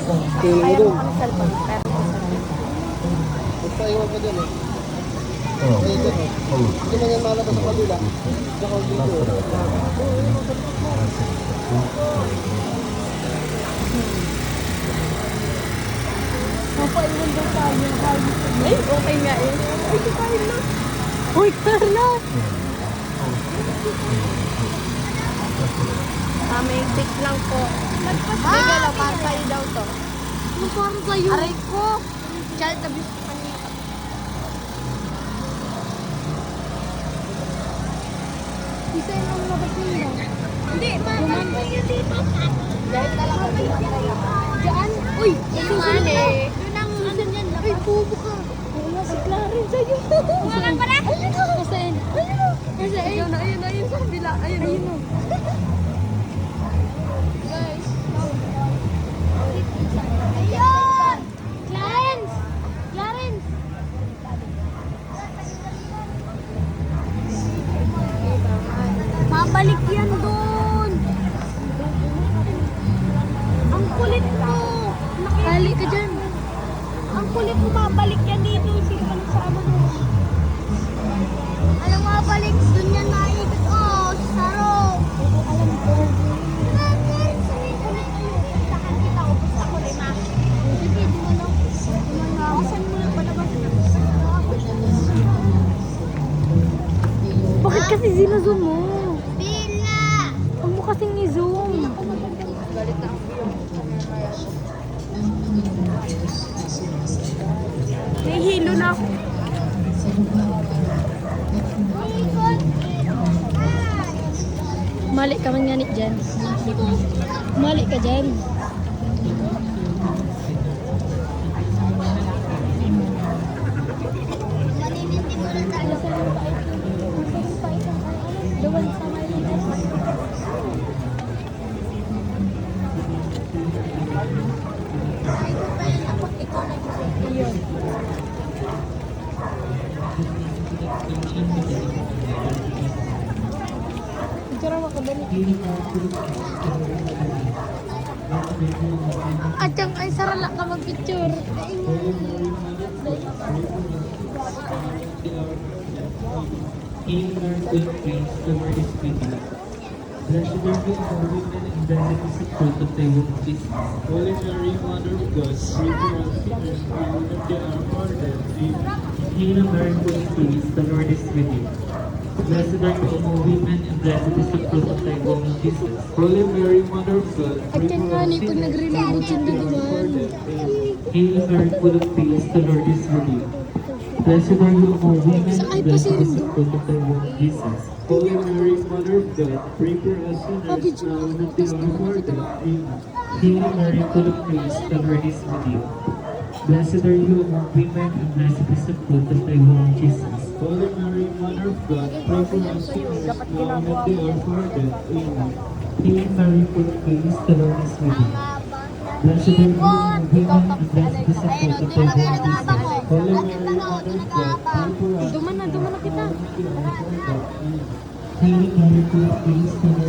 Tingnan mo Kaya doon. mo kami cellphone. Pero Magpaiwan ka dyan eh. Oo. Hindi dyan eh. Oo. Hindi man yan malabas sa kabila. Diyan ka dito. mapaiwan daw tayo. Ay, okay nga eh. Ay, si Carla. Uy, Carla! May pick lang po. Regalo, para sa'yo daw to. Ano parang sa'yo? Aray ko! Child abuse pa niya. Isa yung mga labas nila. Hindi, man ko yun dito. Dahil talaga Diyan? Uy! yung mali. Yun ang susan yan. Uy, bubo ka. Wala si Clarence sa'yo. Wala pala. Ayun o. Nasaan? Ayun o. Nasaan? Ayun, ayun, ayun sa kabila. Ayun, ayun. Guys. Ayun! Clarence! Clarence! Babalik yan doon! Ang kulit mo! Nakali ka dyan! Ang kulit mo, babalik yan dito. Sipan sa amo mo. Ano mabalik? Doon yan naikot. Oh, saro! Alam ko. Takan kita, ubos ako rin, ma. Sige, dumalaw. Asan mo lang palabas? Bakit kasi zina-zoom mo? Bila! Huwag mo kasing i-zoom. Nahihilo na ako. Ikot! Mali ka man ganit dyan. Mali ka dyan. Maninindi mo na tayo. Doon sa may Iyon. Picture mo ko dali. At yung ay sarala ka mag-picture. In our good praise, the word is with you. Blessed are you among women, and blessed is the fruit of thy womb, Jesus. Holy Mary, Mother of God, pray for us sinners, now and at the hour of our death. Amen. Hail Mary, full of grace, the Lord is with you. Blessed are you among women, and blessed is the fruit of thy womb, Jesus. Holy Mary, Mother of God, At pray yan for nga us ni kung sinners, nagre-remote now yung and at the hour of our duduman. death. Amen. Hail Mary, full of grace, the Lord is with you. Blessed are you among women, Sakay and pa blessed si is the Ringo. fruit of thy womb, Jesus. Holy Mary, Mother of God, pray for us sinners, now and at the hour of our death. Amen. Hail Mary, full of grace, the Lord is with you. Blessed are you among women, and blessed is the fruit of thy womb, Jesus. Holy Mary, Mother of God, pray for us sinners, now and at the hour of our death. Amen. Hail Mary, full of grace, the Lord is with you. Blessed are you among women, and blessed is the fruit of thy womb, Jesus. Holy Mary, Mother of God, pray for us Duman na kita. Hail Mary, full of grace, the Lord